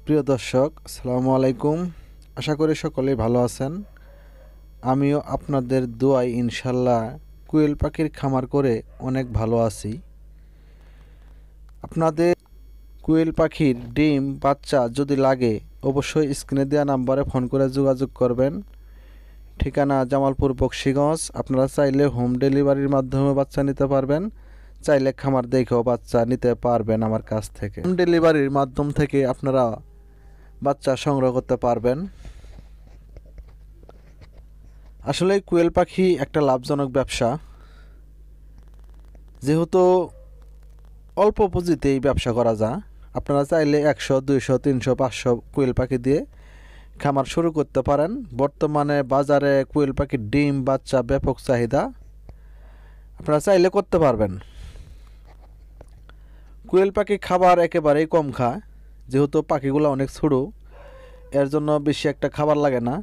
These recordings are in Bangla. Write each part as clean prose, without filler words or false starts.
প্রিয় দর্শক, আসসালামু আলাইকুম। আশা করি সকলেই ভালো আছেন। আমিও আপনাদের দোয়ায় ইনশাল্লাহ কোয়েল পাখির খামার করে অনেক ভালো আছি। আপনাদের কোয়েল পাখির ডিম বাচ্চা যদি লাগে অবশ্যই স্ক্রিনে দেওয়া নাম্বারে ফোন করে যোগাযোগ করবেন। ঠিকানা জামালপুর বকশীগঞ্জ। আপনারা চাইলে হোম ডেলিভারির মাধ্যমে বাচ্চা নিতে পারবেন, চাইলে খামার দেখেও বাচ্চা নিতে পারবেন আমার কাছ থেকে। হোম ডেলিভারির মাধ্যম থেকে আপনারা বাচ্চা সংগ্রহ করতে পারবেন। আসলে কোয়েল পাখি একটা লাভজনক ব্যবসা, যেহেতু অল্প পুঁজিতেই ব্যবসা করা যায়। আপনারা চাইলে 100, 200, 300, 500 কোয়েল পাখি দিয়ে খামার শুরু করতে পারেন। বর্তমানে বাজারে কোয়েল পাখির ডিম বাচ্চা ব্যাপক চাহিদা, আপনারা চাইলে করতে পারবেন। কোয়েল পাখি খাবার একেবারেই কম খায়, যেহেতু পাখিগুলো অনেক ছোটো, এর জন্য বেশি একটা খাবার লাগে না।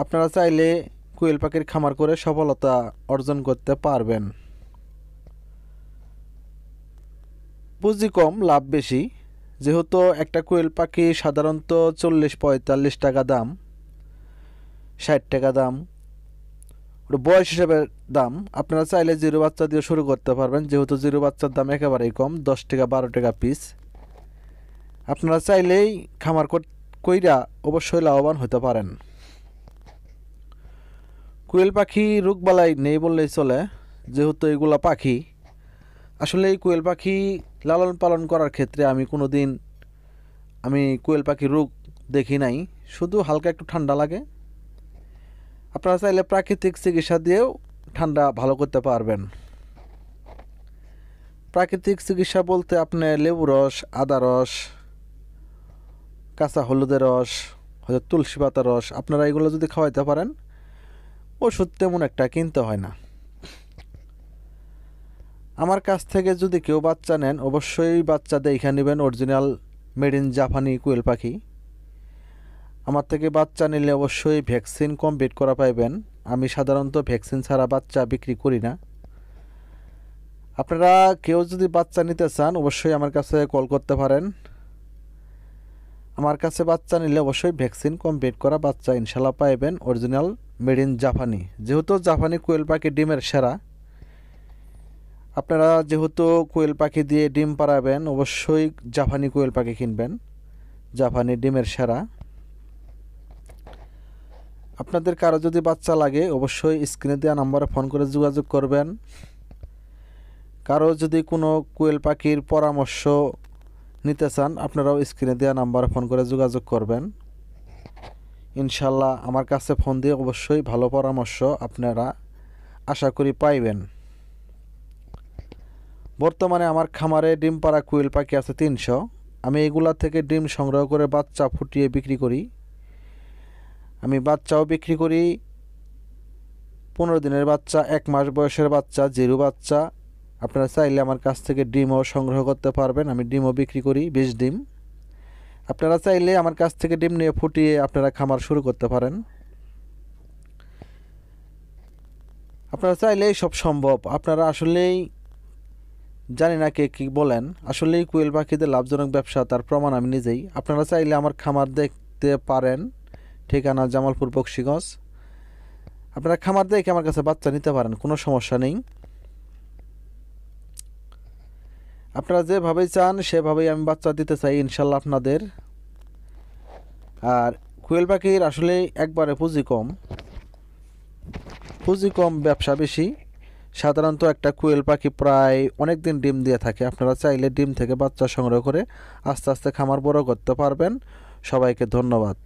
আপনারা চাইলে কোয়েল পাখির খামার করে সফলতা অর্জন করতে পারবেন। পুঁজি কম, লাভ বেশি। যেহেতু একটা কোয়েল পাখি সাধারণত 40-45 টাকা দাম, 60 টাকা দাম, ওটা বয়স হিসেবে দাম। আপনারা চাইলে জিরো বাচ্চা দিয়ে শুরু করতে পারবেন, যেহেতু জিরো বাচ্চার দাম একেবারেই কম, 10 টাকা 12 টাকা পিস। আপনারা চাইলেই খামার কইরা অবশ্যই লাভবান হতে পারেন। কোয়েল পাখি রোগবালাই নেই বললেই চলে, যেহেতু এগুলা পাখি। আসলে এই কোয়েল পাখি লালন পালন করার ক্ষেত্রে আমি কোয়েল পাখি রোগ দেখি নাই, শুধু হালকা একটু ঠান্ডা লাগে। আপনারা চাইলে প্রাকৃতিক চিকিৎসা দিয়েও ঠান্ডা ভালো করতে পারবেন। প্রাকৃতিক চিকিৎসা বলতে আপনি লেবু রস, আদা রস, কাঁচা হলুদের রস, হয়তো তুলসী পাতার রস, আপনারা এগুলো যদি খাওয়াইতে পারেন, ওষুধ তেমন একটা কিনতে হয় না। আমার কাছ থেকে যদি কেউ বাচ্চা নেন অবশ্যই বাচ্চা দেখে নেবেন অরিজিনাল মেড ইন জাপানি কোয়েল পাখি। আমার থেকে বাচ্চা নিলে অবশ্যই ভ্যাকসিন কমপ্লিট করা পাইবেন। আমি সাধারণত ভ্যাকসিন ছাড়া বাচ্চা বিক্রি করি না। আপনারা কেউ যদি বাচ্চা নিতে চান অবশ্যই আমার কাছে কল করতে পারেন। আমার কাছে বাচ্চা নিলে অবশ্যই ভ্যাকসিন কমপ্লিট করা বাচ্চা ইনশাল্লাহ পাইবেন, অরিজিনাল মেড ইন জাপানি। যেহেতু জাপানি কোয়েল পাখি ডিমের সেরা, আপনারা যেহেতু কোয়েল পাখি দিয়ে ডিম পাড়াবেন অবশ্যই জাপানি কোয়েল পাখি কিনবেন, জাপানি ডিমের সেরা। আপনাদের কারো যদি বাচ্চা লাগে অবশ্যই স্ক্রিনে দেওয়া নাম্বারে ফোন করে যোগাযোগ করবেন। কারো যদি কোনো কোয়েল পাখির পরামর্শ নিতে চান আপনারাও স্ক্রিনে দেওয়া নাম্বারে ফোন করে যোগাযোগ করবেন। ইনশাল্লাহ আমার কাছে ফোন দিয়ে অবশ্যই ভালো পরামর্শ আপনারা আশা করি পাইবেন। বর্তমানে আমার খামারে ডিম পাড়া কোয়েল পাখি আছে 300। আমি এগুলা থেকে ডিম সংগ্রহ করে বাচ্চা ফুটিয়ে বিক্রি করি। আমি বাচ্চাও বিক্রি করি, 15 দিনের বাচ্চা, 1 মাস বয়সের বাচ্চা, জিরো বাচ্চা। আপনারা চাইলে আমার কাছ থেকে ডিমও সংগ্রহ করতে পারবেন। আমি ডিমও বিক্রি করি, 20 ডিম। আপনারা চাইলে আমার কাছ থেকে ডিম নিয়ে ফুটিয়ে আপনারা খামার শুরু করতে পারেন। আপনারা চাইলেই সব সম্ভব। আপনারা আসলেই জানি না কে কী বলেন, আসলেই কোয়েল পাখিদের লাভজনক ব্যবসা, তার প্রমাণ আমি নিজেই। আপনারা চাইলে আমার খামার দেখতে পারেন। ঠিকানা জামালপুর বকশীগঞ্জ। আপনারা খামার দেখে আমার কাছে বাচ্চা নিতে পারেন, কোনো সমস্যা নেই। আপনারা যেভাবেই চান সেভাবেই আমি বাচ্চা দিতে চাই ইনশাল্লাহ আপনাদের। আর কোয়েল পাখির আসলে একবারে পুঁজি কম ব্যবসা বেশি। সাধারণত একটা কোয়েল পাখি প্রায় অনেক দিন ডিম দিয়ে থাকে। আপনারা চাইলে ডিম থেকে বাচ্চা সংগ্রহ করে আস্তে আস্তে খামার বড় করতে পারবেন। সবাইকে ধন্যবাদ।